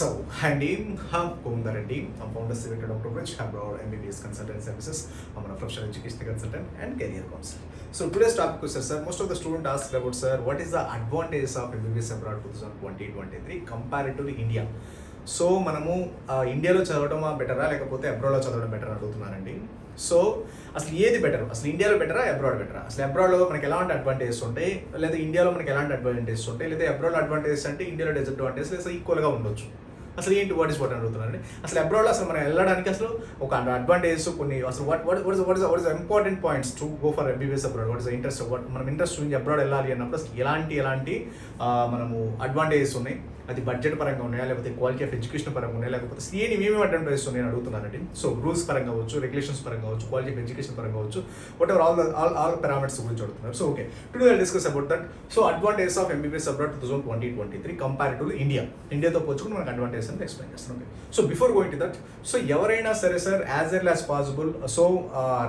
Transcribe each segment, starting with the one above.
So, hi name, I'm Kumar Reddy. I'm founder Civic Dr. Bridge, Abroad MBBS Consultant Services. I'm a professional education consultant and career counselor. So today's topic is, sir, most of the students ask about, sir, what is the advantages of MBBS Abroad 2020-23 comparatively India? So మనము ఇండియాలో చదవడం బెటరా లేకపోతే అబ్రాడ్లో చదవడం better అడుగుతున్నారండి. So అసలు ఏది better, అసలు ఇండియాలో బెటరా అబ్రాడ్ బెటరా? అసలు అబ్రాడ్లో మనకి ఎలాంటి అడ్వాంటేజెస్ ఉంటాయి, లేదా ఇండియాలో మనకి ఎలాంటి అడ్వాంటేజెస్ ఉంటాయి, లేదా అబ్రాడ్లో అడ్వాంటేజెస్ అంటే ఇండియాలో డిసడ్వాంటేజెస్ లేదా ఈక్వల్గా ఉండొచ్చు. అసలు ఏంటి వాట్ ఇస్ వాట్ అడుగుతున్నారండి. అసలు అబ్రాడ్లో అసలు మనం వెళ్ళడానికి అసలు ఒక అడ్వాంటేజెస్ కొన్ని అసలు what is important points to go for MBBS abroad, what is interest, మనం ఇంట్రెస్ట్ నుంచి అబ్రాడ్ వెళ్ళాలి అన్నప్పుడు అసలు ఎలాంటి మనము అడ్వాంటేజెస్ ఉన్నాయి, అది బడ్జెట్ పరంగా ఉన్నాయా, లేకపోతే క్వాలిటీ ఆఫ్ ఎడ్యుకేషన్ పరంగా ఉన్నాయా, లేకపోతే ఏమేమి అడ్వాంటేజెస్ ఉన్నాయని అడుగుతున్నారండి. సో రూల్స్ పరంగా కావచ్చు, రెగ్యులేషన్స్ పరంగా కావచ్చు, క్వాలిటీ ఆఫ్ ఎడ్యుకేషన్ పరంగా కావచ్చు, వాట్ ఎవర్ ఆల్ పారామీటర్స్ గురించి అడుగుతున్నారు. So okay, today will discuss about that. So advantages of MBBS abroad 2020-23 comparatively ఇండియాతో పోల్చుకుని మనకు అడ్వాంటేజెస్ అని ఎక్స్ప్లెయిన్ చేస్తాం. Okay, so before going to that, so ఎవరైనా సరే sir as early as possible, so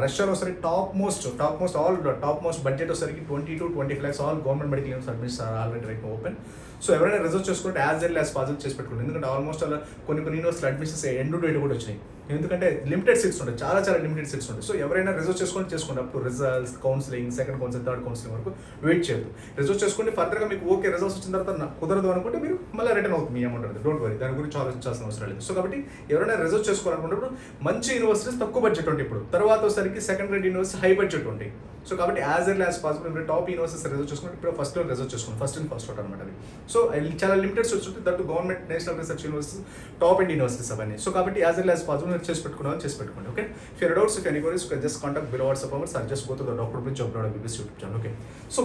రష్యాలో సరే టాప్ మోస్ట్ బడ్జెట్ వచ్చేసరికి 20 to 25 lakhs all government medical universities admits are already right open. So ఎవరైనా రిజర్వ్ చేసుకుంటే యాజ్ ఎర్లీ యాజ్ పాసిబుల్ చేసి పెట్టుకోండి. ఎందుకంటే ఆల్మోస్ట్ అలా కొన్ని యూనివర్సిటీ అడ్మిషన్స్ ఎండ్ డేట్ కూడా వచ్చినాయి. ఎందుకంటే లిమిటెడ్ సీట్స్ ఉంటాయి, చాలా లిమిటెడ్ సీట్స్ ఉంటాయి. సో ఎవరైనా రిజర్వ్ చేసుకోండి అప్పుడు results, counselling, second counselling, third counselling వరకు వెయిట్ చేయదు. రిజర్వ్ చేసుకోండి, ఫర్దర్గా మీకు ఓకే రిజల్ట్స్ వచ్చిన తర్వాత కుదరదు అనుకుంటే మీరు మళ్ళీ రిటర్న్ అవుతుంది మీ అమౌంట్. డోంట్ వరీ, దాని గురించి ఆలోచించాల్సిన అవసరం లేదు. సో కాబట్టి ఎవరైనా రిజర్వ్ చేసుకోవాలనుకున్నప్పుడు మంచి యూనివర్సిటీస్ తక్కువ బడ్జెట్ ఉంటాయి. ఇప్పుడు తర్వాత వచ్చేసరికి second grade university high budget ఉంటాయి. సో కాబట్టి యాజ్ ఎర్లీ యాజ్ పాసిబుల్ మీరు టాప్ యూనివర్సిటీస్ రిజర్వ్ చేసుకుంటే ఇప్పుడు ఫస్ట్ రిజర్వ్ చేసుకోండి, ఫస్ట్ అవుట్ అనమాట అది. సో చాలా లిమిటెడ్ సీట్స్ ఉంటుంది, that government national research universities, top Indian universities అవన్నీ. సో కాబట్టి యాజ్ ఎర్లీ యాజ్ పాసిబుల్ మీరు చేసి పెట్టుకోండి. Okay, if you're doubts, if any queries, just contact below WhatsApp hours are just go to the doctor bridge abroad MBBS YouTube channel. Okay, so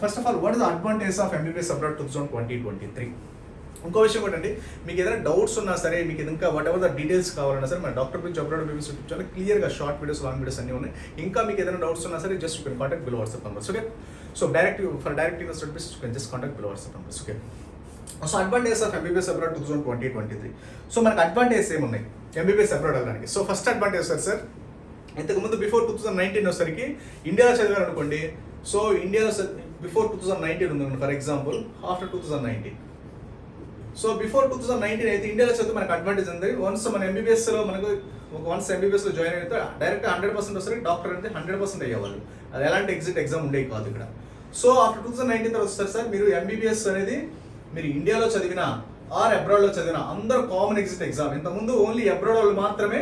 first of all what is the advantage of MBBS abroad 2020-23? ఇంకో విషయం కూడా అండి, మీకు ఏదైనా doubts ఉన్నా సరే, మీకు ఇంకా వాట్ ఎవర్ ద డీటెయిల్స్ కావాలన్నా సరే, మన doctor bridge abroad MBBS YouTube channel క్లియర్గా షార్ట్ వీడియోస్, లాంగ్ వీడియోస్ అన్నీ ఉన్నాయి. ఇంకా మీకు ఏదైనా డౌట్స్ ఉన్నా సరే just you can contact below WhatsApp numbers. Okay, so direct universities you can just contact below WhatsApp numbers. Okay, so advantage of MBBS abroad 2020-23. So మనకు advantage ఏమున్నాయి MBBS abroad వెళ్ళడానికి? సో ఫస్ట్ అడ్వాంటేజ్ సార్ ఇంతకుముందు before 2019 వచ్చేసరికి ఇండియాలో చదివారు అనుకోండి. So ఇండియాలో before 2019 ఉంది for example, after 2019. So before 2019 అయితే ఇండియాలో చదివితే మనకు అడ్వాంటేజ్ ఉంది. వన్స్ మన ఎంబీబీఎస్లో మనకు వన్స్ ఎంబీబీఎస్లో జాయిన్ అయితే డైరెక్ట్ 100% వస్తే డాక్టర్ అనేది 100% అయ్యేవాళ్ళు. అది ఎలాంటి ఎగ్జామ్ ఉండేవి కాదు ఇక్కడ. సో ఆఫ్టర్ 2019 తర్వాత వస్తారు సార్, మీరు ఎంబీబీఎస్ అనేది మీరు ఇండియాలో చదివినా ఆర్ అబ్రాడ్లో చదివినా అందరూ కామన్ ఎగ్జామ్. ఇంతకుముందు ఓన్లీ అబ్రాడ్ వాళ్ళు మాత్రమే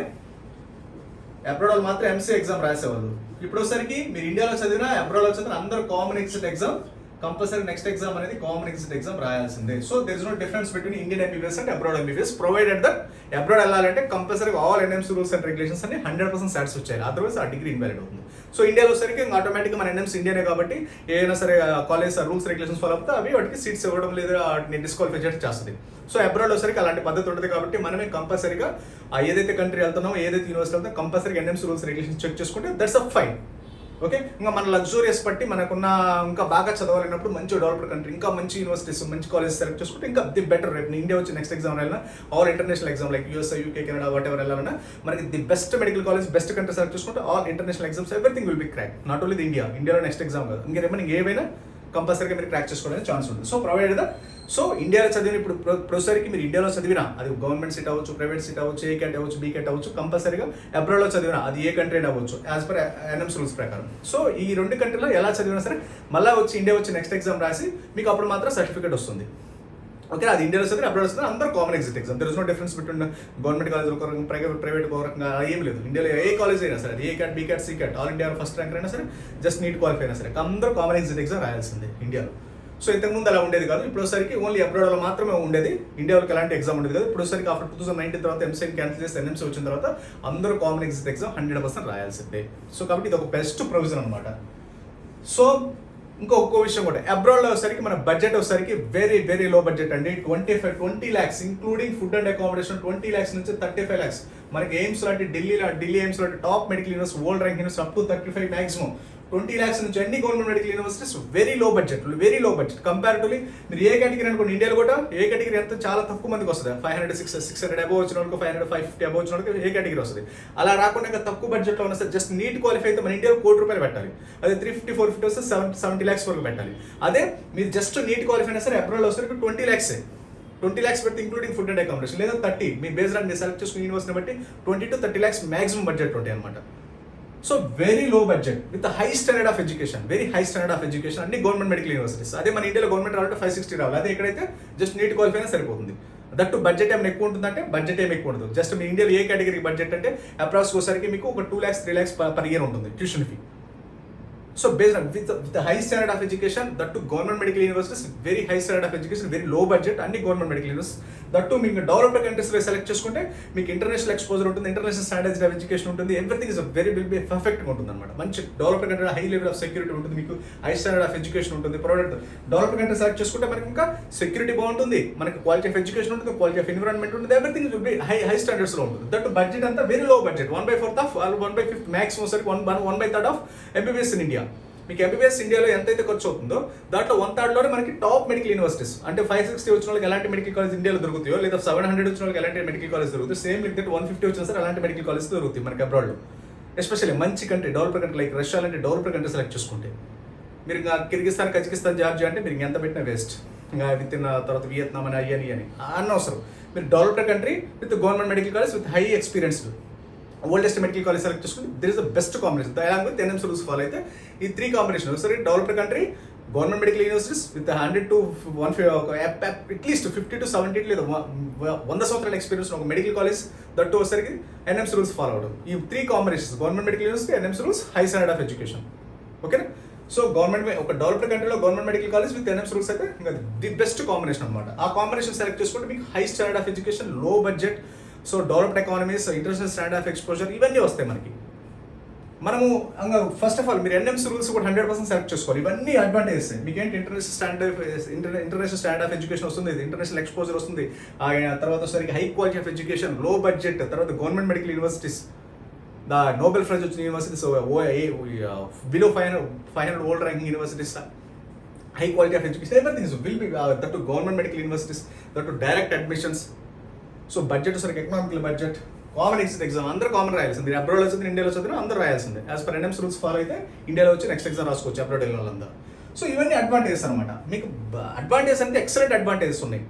ఎంసీ ఎగ్జామ్ రాసేవాళ్ళు. ఇప్పుడు వచ్చేసరికి మీరు ఇండియాలో చదివినా అబ్రాడ్లో చదివినా అందరూ common exam, compulsory next exam అనేది కామన్ ఎగ్జామ్ రాయాల్సిందే. So there is no difference between Indian MBBS and abroad MBBS, provided that abroad వెళ్ళాలంటే compulsory all NMC rules and regulations అన్ని 100% సాటిస్ఫై చేయాలి, అదర్వైజ్ ఆ డిగ్రీ ఇన్వాలిడ్ అవుతుంది. So ఇండియాలో వచ్చేసరికి ఆటోమేటిక్గా మన ఎన్ఎంసీ ఇండియానే కాబట్టి ఏదైనా సరే కాలేజ్ రూల్స్ రెగ్యులేషన్స్ ఫాలో అవుతే అవి వాటికి సీట్స్ ఇవ్వడం లేదా వాటిని డిస్క్వాలిఫై చేస్తుంది. సో అబ్రాడ్ వచ్చేసరికి అలాంటి పద్ధతి ఉంటుంది కాబట్టి మనమే కంపల్సరీగా ఏదైతే కంట్రీ వెళ్తున్నామో, ఏదైతే యూనివర్సిటీ వెళ్తామో కంపల్సరీగా ఎన్ఎంసీ రూల్స్ రెగ్యులేషన్స్ చెక్ చేసుకుంటే దట్స్ అ ఫైన్. ఓకే, ఇంకా మన లగ్జూరియస్ బట్టి మనకున్న ఇంకా బాగా చదవాలన్నప్పుడు మంచి డెవలప్డ్ కంట్రీ, ఇంకా మంచి యూనివర్సిటీస్, మంచి కాలేజ్ సెలెక్ట్ చేసుకుంటే ఇంకా ది బెటర్. రేపు ఇండియా వచ్చి నెక్స్ట్ ఎగ్జామ్ వెళ్ళినా all international exam like USA, UK, Canada, what ever వెళ్ళాలన్నా మనకి the best medical college, best country select చేసుకుంటే all international exams everything will be crack. Not only ఇండియాలో next exam కాదు, ఇంకేమైనా ఏవైనా కంపల్సరీగా మీరు క్రాక్ చేసుకోవడానికి ఛాన్స్ ఉంటుంది. సో ప్రొవైడెడ్ ద సో ఇండియాలో చదివిన ఇప్పుడు ప్రొఫెసర్కి మీరు ఇండియాలో చదివినా అది గవర్నమెంట్ సీట్ అవ్వచ్చు, ప్రైవేట్ సీట్ అవ్వచ్చు, ఏ క్యాట్ అవ్వచ్చు, బీ క్యాట్ అవ్వచ్చు, కంపల్సరీగా అబ్రాడ్లో చదివినా అది ఏ కంట్రీ అవ్వచ్చు యాజ్ పర్ ఎన్ఎంసీ రూల్స్ ప్రకారం. సో ఈ రెండు కంట్రీలో ఎలా చదివినా సరే మళ్ళీ వచ్చి ఇండియా వచ్చి నెక్స్ట్ ఎగ్జామ్ రాసి మీకు అప్పుడు మాత్రం సర్టిఫికేట్ వస్తుంది. ఓకే, అది ఇండియాలో చదివి అబ్రాడ్ వస్తుంది, అందరూ common exam. There is no difference between government college ఒక రకంగా, ప్రైవేట్ ఒక రకంగా ఏం లేదు. ఇండియాలో ఏ కాలేజ్ అయినా సరే, A cat, B cat, C cat, all India first rank అయినా సరే, జస్ట్ నీట్ క్వాలిఫై అయినా సరే అందరూ కామన్ ఎగ్జామ్ రాయాల్సిందే ఇండియాలో. సో ఇంతకుముందు అలా ఉండేది కాదు, ఇప్పుడు వచ్చరికి ఓన్లీ అబ్రాడ్లో మాత్రమే ఉండేది, ఇండియాలోకి ఎలాంటి ఎగ్జామ్ ఉండేది కాదు. ఇప్పుడు వచ్చరికి ఆఫ్టర్ 2019 తర్వాత ఎంసీని క్యాన్సిల్ చేసి ఎన్ఎంసీ వచ్చిన తర్వాత అందరూ కామన్ ఎగ్జామ్ 100% రాయాల్సిందే. సో కాబట్టి ఇది ఒక బెస్ట్ ప్రొవిజన్ అనమాట. సో ఇంకొక విషయం కూడా, అబ్రాడ్లో వచ్చరికి మన బడ్జెట్ వచ్చరికి వెరీ లో బడ్జెట్ అండి. 20 lakhs including food and accommodation 20 lakhs నుంచి 35 lakhs. మనకి ఎయిమ్స్ లాంటి ఢిల్లీ ఎయిమ్స్ లాంటి top medical university, world rank university up to 35 maximum 20 lakhs నుంచి అన్ని government medical universities very low budget comparatively. మీరు ఏ కేటగిరీ అనుకోండి, ఇండియాలో కూడా ఏ కేటగిరీ ఎంత చాలా తక్కువ మందికి వస్తుంది. 500, 600 అబోవ్ వచ్చిన వాళ్ళకి, 500, 550 అబోవ్ వచ్చిన వాళ్ళకి ఏ కేటగిరీ వస్తుంది. అలా రాకుండా ఇంకా తక్కువ బడ్జెట్లో ఉన్న సార్ జస్ట్ నీట్ క్వాలిఫై అయితే మన ఇండియాలో ₹1,00,00,000 పెట్టాలి. అదే 350, 450 వస్తే 70 lakhs వరకు పెట్టాలి. అదే మీరు జస్ట్ నీట్ క్వాలిఫై అయినా సరే అబ్రాడ్లో వస్తే 20 lakhs. 20 lakhs పెడితే ఇంక్లూడింగ్ ఫుడ్ అండ్ అకామిడేషన్, లేదా 30 మీ బేస్డ్ ఆన్ మీరు సెలెక్ట్ చేసుకున్న యూనివర్సిటీని బట్టి 20 to 30 lakhs మాక్సిమం బడ్జెట్ ఉంటాయి అనమాట. So very low budget with high standard of education, very high standard of education అన్ని గవర్నమెంట్ మెడికల్ యూనివర్సిటీస్. అదే మన ఇండియాలో గవర్నమెంట్ రావాలంటే 560 రావాలి, అదే ఎక్కడైతే జస్ట్ నీట్ క్వాలిఫై అయినా సరిపోతుంది. దట్టు బడ్జెట్ ఏమైనా ఎక్కువ ఉంటుందంటే బడ్జెట్ ఏమి ఎక్కువ ఉండదు. జస్ట్ మీ ఇండియాలో ఏ కేటగిరీ బడ్జెట్ అంటే అప్రాక్స్ వచ్చేసరికి మీకు ఒక 2 lakhs 3 lakhs పర్ ఇయర్ ఉంటుంది tuition fee. So based on with high standard of education, that government medical universities, very high standard of education, very low budget అన్ని గవర్నమెంట్ మెడికల్ యూనివర్సిటీస్. దట్టు మీకు developed కంట్రీస్లో select చేసుకుంటే మీకు international exposure ఉంటుంది, international standards of education ఉంటుంది, everything is very will be పర్ఫెక్ట్గా ఉంటుంది అనమాట. మంచి developed country, high level of security ఉంటుంది, మీకు హై స్టాండర్డ్ ఆఫ్ ఎడ్యుకేషన్ ఉంటుంది. ప్రొవైడెడ్ డెవలప్డ్ కంట్రీ సెలెక్ట్ చేసుకుంటే మనకి ఇంకా సెక్యూరిటీ బాగుంటుంది, మనకి క్వాలిటీ ఆఫ్ ఎడ్యుకేషన్ ఉంటుంది, క్వాలిటీ ఆఫ్ ఎన్విరాన్మెంట్ ఉంటుంది, ఎవ్రీథింగ్ విల్ బి హై స్టాండర్డ్స్లో ఉంటుంది. దట్టు బడ్జెట్ అంతా very low budget, 1/4 of 1/5 maximum సరికి 1/3 ఆఫ్ ఎంబీబీఎస్ ఇన్ ఇండియా. మీకు ఎంబీబీఎస్ ఇండియాలో ఎంతైతే ఖర్చు అవుతుందో దాంట్లో 1/3లోనే మనకి టాప్ మెడికల్ యూనివర్సిటీస్. అంటే 560 వచ్చిన వాళ్ళకి ఎలాంటి మెడికల్ కాలేజ్ ఇండియాలో దొరుకుతాయో, లేదా 700 వచ్చిన వాళ్ళకి ఎలాంటి మెడికల్ కాలేజ్ దొరుకుతాయి, సేమ్ లైక్ దట్ 150 వచ్చినా సరే అలాంటి మెడికల్ కాలేజ్ దొరుకుతాయి మనకి అబ్రాడ్లో. ఎస్పెషల్లీ మంచి country, developed country like Russia లాంటి డెవలప్డ్ కంట్రీ సెలెక్ట్ చేసుకుంటే. మీరు ఇంకా కిర్గిస్తాన్, కజకిస్తాన్, జార్జియా అంటే మీరు ఎంత పెట్టినా వేస్ట్. ఇంకా విత్ ఇన్ తర్వాత వియత్నాం అని అని అనవసరం. మీరు developed country with government medical college with high experienced oldest medical college select చేసుకుంటే there is the best combination. Along with NMC rules follow అయితే ఈ 3 కాంబినేషన్ సరే. Developed country, government medical universities with 100 to 150 at least 50 to 70 లేదా 100 సంవత్సరాల experience ఒక medical college, that వచ్చేసరికి NMC rules follow అవడం. ఈ 3 combinations government medical university, NMC rules, high standard of education. ఓకేనా? సో గవర్నమెంట్ ఒక డెవలప్డ్ కంట్రీలో government medical college with NMC rules అయితే ఇంకా ది బెస్ట్ కాంబినేషన్ అనమాట. ఆ కాంబినేషన్ సెలెక్ట్ చేసుకుంటే మీకు high standard of education, low budget, so developed economies, international standard of exposure ఇవన్నీ వస్తాయి మనకి. మనము ఫస్ట్ ఆఫ్ ఆల్ మీరు ఎన్ఎంసీ రూల్స్ కూడా 100% సెలెక్ట్ చేసుకోవాలి. ఇవన్నీ అడ్వాంటేజెస్. మీకు ఏంటి ఇంటర్నేషనల్ స్టాండర్డ్ ఆఫ్ ఎడ్యుకేషన్ వస్తుంది, ఇంటర్నేషనల్ ఎక్స్పోజర్ వస్తుంది, తర్వాత వచ్చేసరికి high quality of education, low budget, తర్వాత government medical universities, the Nobel prize వచ్చిన universities, below 500 old ranking universities, high quality of education, everything will be that to government medical universities, that to direct admissions. So budget సరికి economical budget, common exam అందరూ common రాయాల్సింది. మీరు అబ్రాడ్లో చదివిన ఇండియాలో చదివిన అందరూ రాయాల్సిందే. As per NMC rules follow అయితే ఇండియాలో వచ్చి నెక్స్ట్ ఎగ్జామ్ రాసుకోవచ్చు అబ్రాడ్ వెళ్ళిన వాళ్ళందరూ. సో ఇవన్నీ అడ్వాంటేజెస్ అనమాట. మీకు అడ్వాంటేజెస్ అంటే ఎక్సలెంట్ అడ్వాంటేజెస్ ఉన్నాయి.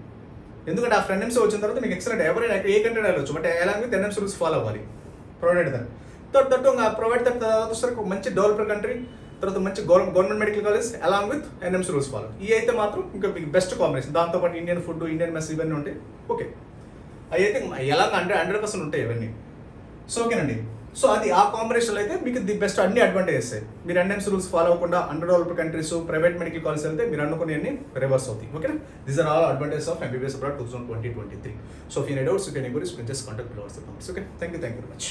ఎందుకంటే ఆ ఎన్ఎంసీ వచ్చిన తర్వాత మీకు ఎక్సలెంట్ ఎవరైనా ఏ కంట్రీ వెళ్ళవచ్చు, బట్ ఎలా విత్ ఎన్ఎంసీ రూల్స్ ఫాలో అవ్వాలి. ప్రొవైడెడ్ దట్ ప్రొవైడ్ దట్ తర్వాత సరికి మంచి డెవలప్డ్ కంట్రీ, తర్వాత మంచి government medical college along with NMC rules follow. ఈ అయితే మాత్రం ఇంకా మీకు బెస్ట్ కాంబినేషన్. దాంతోపాటు ఇండియన్ ఫుడ్, ఇండియన్ మెస్ ఇవన్నీ ఉంటాయి. ఓకే, అవి అయితే ఎలా 100% ఉంటాయి ఇవన్నీ. సో ఓకేనండి. సో అది ఆ కాంబినేషన్లో అయితే మీకు ది బెస్ట్ అన్ని అడ్వాంటేజెస్. మీరు ఎన్ఎంసీ రూల్స్ ఫాలో అవ్వకుండా under developed countries, private medical college వెళ్తే మీరు అనుకునే అన్ని రివర్స్ అవుతాయి. Okay, these are all advantages of MBBS abroad 2020-23. So if you need doubts, you can enquiries, you can just contact our. Okay, thank you very much.